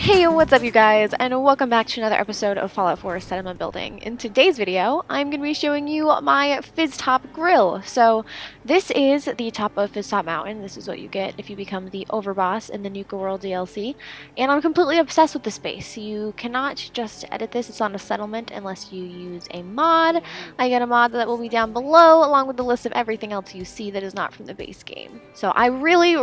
Hey, what's up you guys, and welcome back to another episode of Fallout 4 Settlement Building. In today's video, I'm going to be showing you my Fizztop Grille. So, this is the top of Fizztop Mountain. This is what you get if you become the Overboss in the Nuka World DLC. And I'm completely obsessed with the space. You cannot just edit this, it's not a settlement unless you use a mod. I get a mod that will be down below, along with the list of everything else you see that is not from the base game. So I really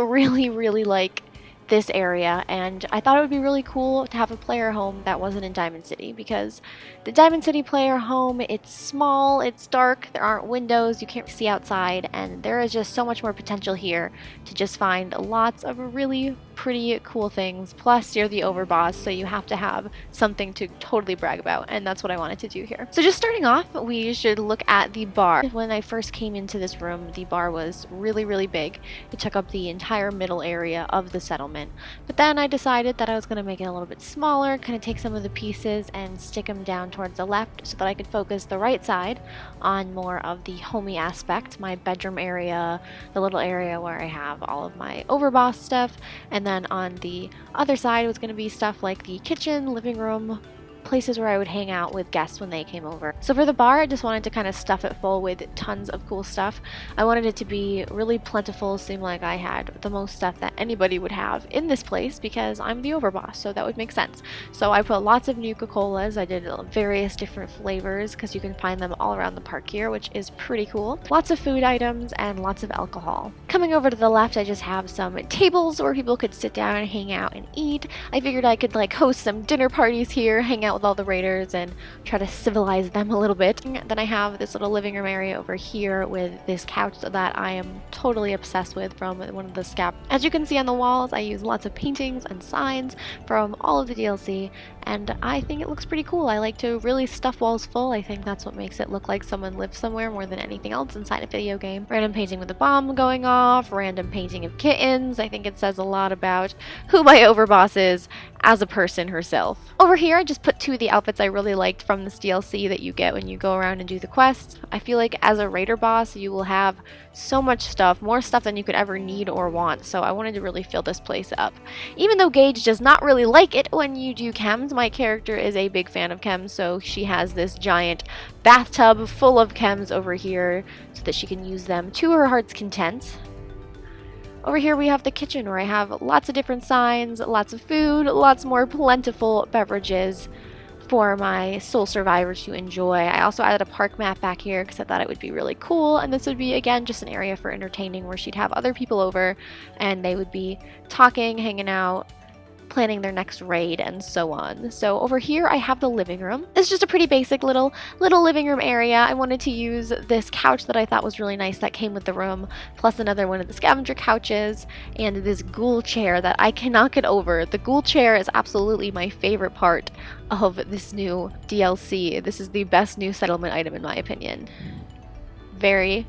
like this area, and I thought it would be really cool to have a player home that wasn't in Diamond City, because the Diamond City player home, it's small, it's dark, there aren't windows, you can't see outside, and there is just so much more potential here to just find lots of really pretty cool things. Plus you're the overboss, so you have to have something to totally brag about, and that's what I wanted to do here. So just starting off, we should look at the bar. When I first came into this room, the bar was really big. It took up the entire middle area of the settlement. But then I decided that I was going to make it a little bit smaller, kind of take some of the pieces and stick them down towards the left so that I could focus the right side on more of the homey aspect, my bedroom area, the little area where I have all of my overboss stuff, and then on the other side was going to be stuff like the kitchen, living room, places where I would hang out with guests when they came over. So for the bar, I just wanted to kind of stuff it full with tons of cool stuff. I wanted it to be really plentiful, seem like I had the most stuff that anybody would have in this place because I'm the overboss, so that would make sense. So I put lots of Nuka Colas. I did various different flavors because you can find them all around the park here, which is pretty cool. Lots of food items and lots of alcohol. Coming over to the left, I just have some tables where people could sit down and hang out and eat. I figured I could like host some dinner parties here, hang out with all the raiders and try to civilize them a little bit. Then I have this little living room area over here with this couch that I am totally obsessed with from one of the scap. As you can see on the walls, I use lots of paintings and signs from all of the DLC, and I think it looks pretty cool. I like to really stuff walls full. I think that's what makes it look like someone lives somewhere more than anything else inside a video game. Random painting with a bomb going off, random painting of kittens. I think it says a lot about who my overboss is as a person herself. Over here, I just put two of the outfits I really liked from this DLC that you get when you go around and do the quests. I feel like as a raider boss, you will have so much stuff, more stuff than you could ever need or want, so I wanted to really fill this place up. Even though Gage does not really like it when you do chems, my character is a big fan of chems, so she has this giant bathtub full of chems over here so that she can use them to her heart's content. Over here we have the kitchen where I have lots of different signs, lots of food, lots more plentiful beverages for my soul survivors to enjoy. I also added a park map back here because I thought it would be really cool, and this would be again just an area for entertaining where she'd have other people over and they would be talking, hanging out, planning their next raid, and so on. So over here I have the living room. It's just a pretty basic little living room area. I wanted to use this couch that I thought was really nice that came with the room, plus another one of the scavenger couches, and this ghoul chair that I cannot get over. The ghoul chair is absolutely my favorite part of this new DLC. This is the best new settlement item in my opinion. Very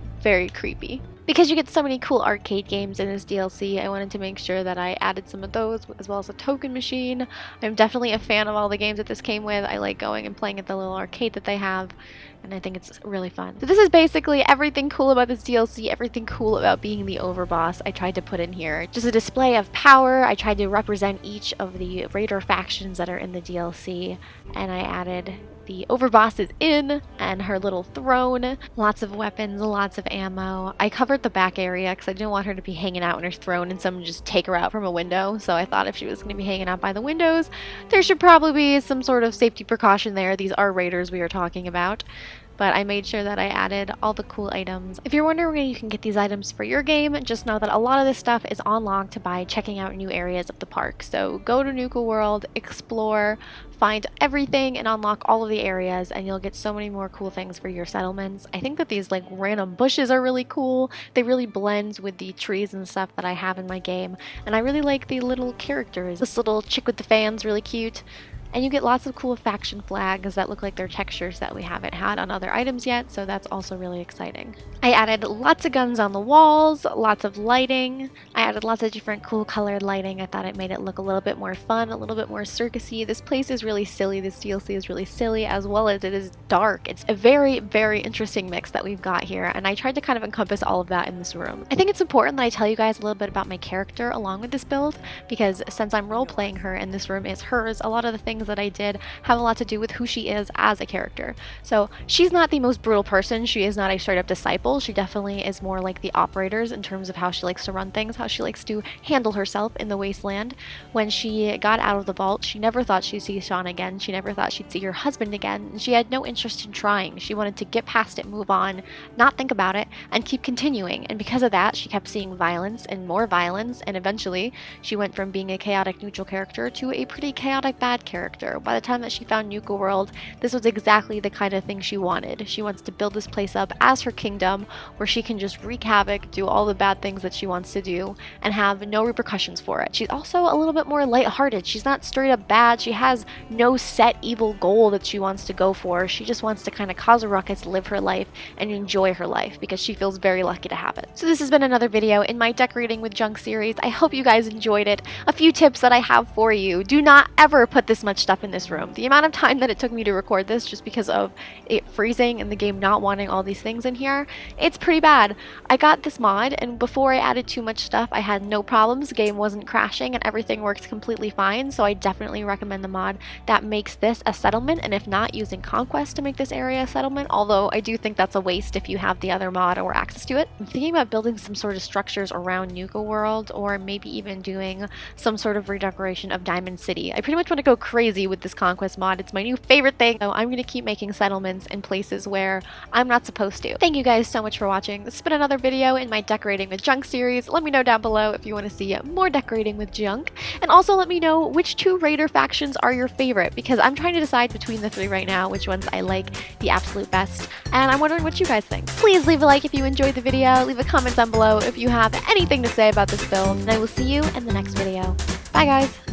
creepy. Because you get so many cool arcade games in this DLC, I wanted to make sure that I added some of those, as well as a token machine. I'm definitely a fan of all the games that this came with. I like going and playing at the little arcade that they have, and I think it's really fun. So this is basically everything cool about this DLC, everything cool about being the overboss I tried to put in here. Just a display of power. I tried to represent each of the raider factions that are in the DLC, and I added the overboss's inn and her little throne. Lots of weapons, lots of ammo. I covered the back area because I didn't want her to be hanging out in her throne and someone just take her out from a window. So I thought if she was going to be hanging out by the windows, there should probably be some sort of safety precaution there. These are raiders we are talking about. But I made sure that I added all the cool items. If you're wondering where you can get these items for your game, just know that a lot of this stuff is unlocked by checking out new areas of the park. So go to Nuka World, explore, find everything, and unlock all of the areas, and you'll get so many more cool things for your settlements. I think that these like random bushes are really cool. They really blend with the trees and stuff that I have in my game, and I really like the little characters. This little chick with the fan's really cute. And you get lots of cool faction flags that look like they're textures that we haven't had on other items yet, so that's also really exciting. I added lots of guns on the walls, lots of lighting, I added lots of different cool colored lighting. I thought it made it look a little bit more fun, a little bit more circusy. This place is really silly. This DLC is really silly, as well as it is dark. It's a very, very interesting mix that we've got here, and I tried to kind of encompass all of that in this room. I think it's important that I tell you guys a little bit about my character along with this build, because since I'm role-playing her and this room is hers, a lot of the things that I did have a lot to do with who she is as a character. So she's not the most brutal person. She is not a straight-up disciple. She definitely is more like the operators in terms of how she likes to run things, how she likes to handle herself in the wasteland. When she got out of the vault, she never thought she'd see Sean again. She never thought she'd see her husband again. And she had no interest in trying. She wanted to get past it, move on, not think about it, and keep continuing. And because of that, she kept seeing violence and more violence, and eventually she went from being a chaotic neutral character to a pretty chaotic bad character. By the time that she found Nuka World, this was exactly the kind of thing she wanted. She wants to build this place up as her kingdom, where she can just wreak havoc, do all the bad things that she wants to do, and have no repercussions for it. She's also a little bit more lighthearted. She's not straight up bad. She has no set evil goal that she wants to go for. She just wants to kind of cause a ruckus, live her life, and enjoy her life because she feels very lucky to have it. So this has been another video in my Decorating with Junk series. I hope you guys enjoyed it. A few tips that I have for you. Do not ever put this much stuff in this room. The amount of time that it took me to record this just because of it freezing and the game not wanting all these things in here, it's pretty bad. I got this mod, and before I added too much stuff, I had no problems. The game wasn't crashing and everything worked completely fine, so I definitely recommend the mod that makes this a settlement, and if not, using Conquest to make this area a settlement, although I do think that's a waste if you have the other mod or access to it. I'm thinking about building some sort of structures around Nuka World, or maybe even doing some sort of redecoration of Diamond City. I pretty much want to go crazy with this Conquest mod. It's my new favorite thing, so I'm going to keep making settlements in places where I'm not supposed to. Thank you guys so much for watching. This has been another video in my Decorating with Junk series. Let me know down below if you want to see more decorating with junk, and also let me know which two Raider factions are your favorite, because I'm trying to decide between the three right now which ones I like the absolute best, and I'm wondering what you guys think. Please leave a like if you enjoyed the video, leave a comment down below if you have anything to say about this build, and I will see you in the next video. Bye guys!